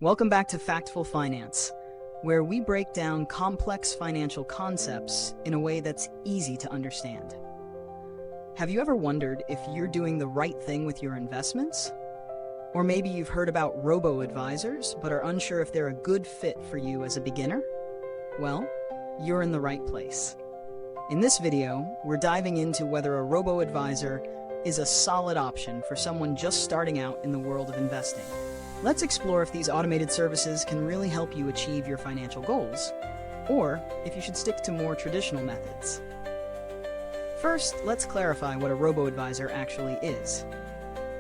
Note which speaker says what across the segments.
Speaker 1: Welcome back to Factful Finance, where we break down complex financial concepts in a way that's easy to understand. Have you ever wondered if you're doing the right thing with your investments? Or maybe you've heard about robo-advisors, but are unsure if they're a good fit for you as a beginner? Well, you're in the right place. In this video, we're diving into whether a robo-advisor is a solid option for someone just starting out in the world of investing. Let's explore if these automated services can really help you achieve your financial goals, or if you should stick to more traditional methods. First, let's clarify what a robo-advisor actually is.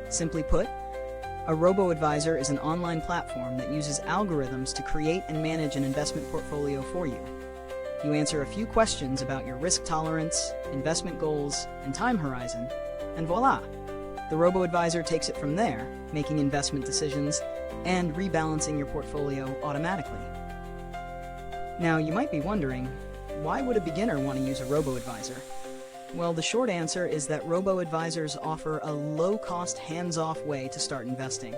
Speaker 1: Simply put, a robo-advisor is an online platform that uses algorithms to create and manage an investment portfolio for you. You answer a few questions about your risk tolerance, investment goals, and time horizon, and voila! The robo-advisor takes it from there, making investment decisions and rebalancing your portfolio automatically. Now, you might be wondering, why would a beginner want to use a robo-advisor? Well, the short answer is that robo-advisors offer a low-cost, hands-off way to start investing.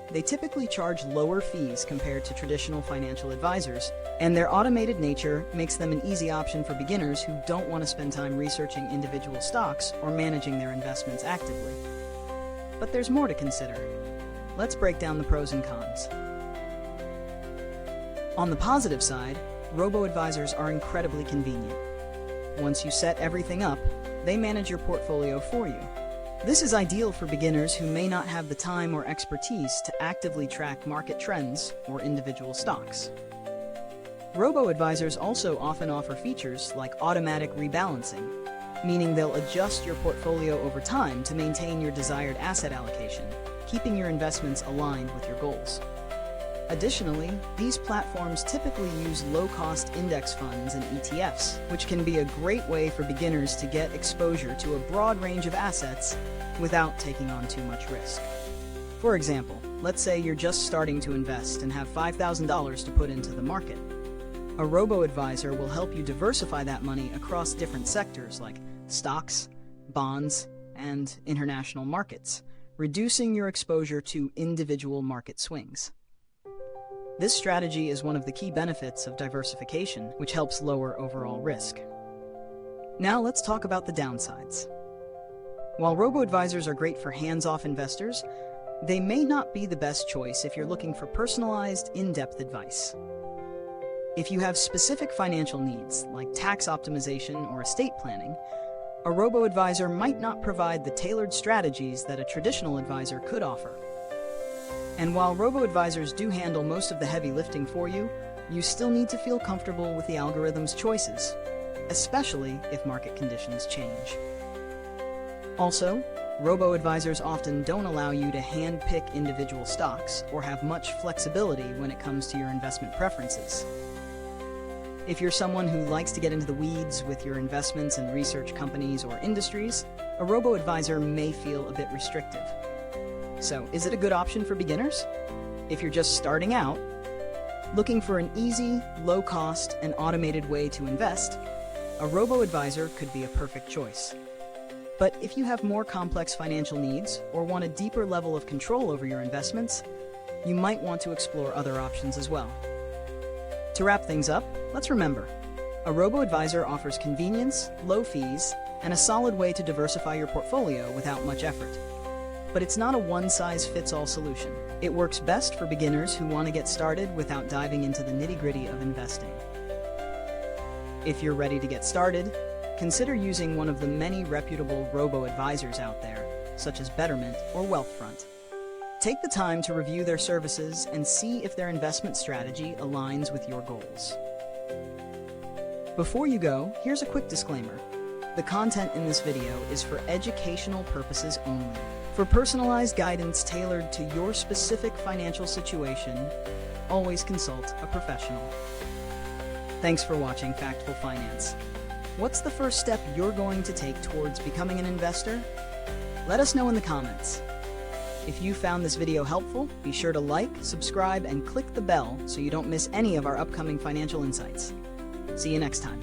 Speaker 1: They typically charge lower fees compared to traditional financial advisors, and their automated nature makes them an easy option for beginners who don't want to spend time researching individual stocks or managing their investments actively. But there's more to consider. Let's break down the pros and cons. On the positive side, robo-advisors are incredibly convenient. Once you set everything up, they manage your portfolio for you. This is ideal for beginners who may not have the time or expertise to actively track market trends or individual stocks. Robo-advisors also often offer features like automatic rebalancing, meaning they'll adjust your portfolio over time to maintain your desired asset allocation, keeping your investments aligned with your goals. Additionally, these platforms typically use low-cost index funds and ETFs, which can be a great way for beginners to get exposure to a broad range of assets without taking on too much risk. For example, let's say you're just starting to invest and have $5,000 to put into the market. A robo-advisor will help you diversify that money across different sectors like stocks, bonds, and international markets, reducing your exposure to individual market swings. This strategy is one of the key benefits of diversification, which helps lower overall risk. Now let's talk about the downsides. While robo-advisors are great for hands-off investors, they may not be the best choice if you're looking for personalized, in-depth advice. If you have specific financial needs, like tax optimization or estate planning, a robo-advisor might not provide the tailored strategies that a traditional advisor could offer. And while robo-advisors do handle most of the heavy lifting for you, you still need to feel comfortable with the algorithm's choices, especially if market conditions change. Also, robo-advisors often don't allow you to hand-pick individual stocks or have much flexibility when it comes to your investment preferences. If you're someone who likes to get into the weeds with your investments and research companies or industries, a robo-advisor may feel a bit restrictive. So, is it a good option for beginners? If you're just starting out, looking for an easy, low-cost, and automated way to invest, a robo-advisor could be a perfect choice. But if you have more complex financial needs or want a deeper level of control over your investments, you might want to explore other options as well. To wrap things up, let's remember, a robo-advisor offers convenience, low fees, and a solid way to diversify your portfolio without much effort. But it's not a one-size-fits-all solution. It works best for beginners who want to get started without diving into the nitty-gritty of investing. If you're ready to get started, consider using one of the many reputable robo-advisors out there, such as Betterment or Wealthfront. Take the time to review their services and see if their investment strategy aligns with your goals. Before you go, here's a quick disclaimer. The content in this video is for educational purposes only. For personalized guidance tailored to your specific financial situation, always consult a professional. Thanks for watching Factful Finance. What's the first step you're going to take towards becoming an investor? Let us know in the comments. If you found this video helpful, be sure to like, subscribe, and click the bell so you don't miss any of our upcoming financial insights. See you next time.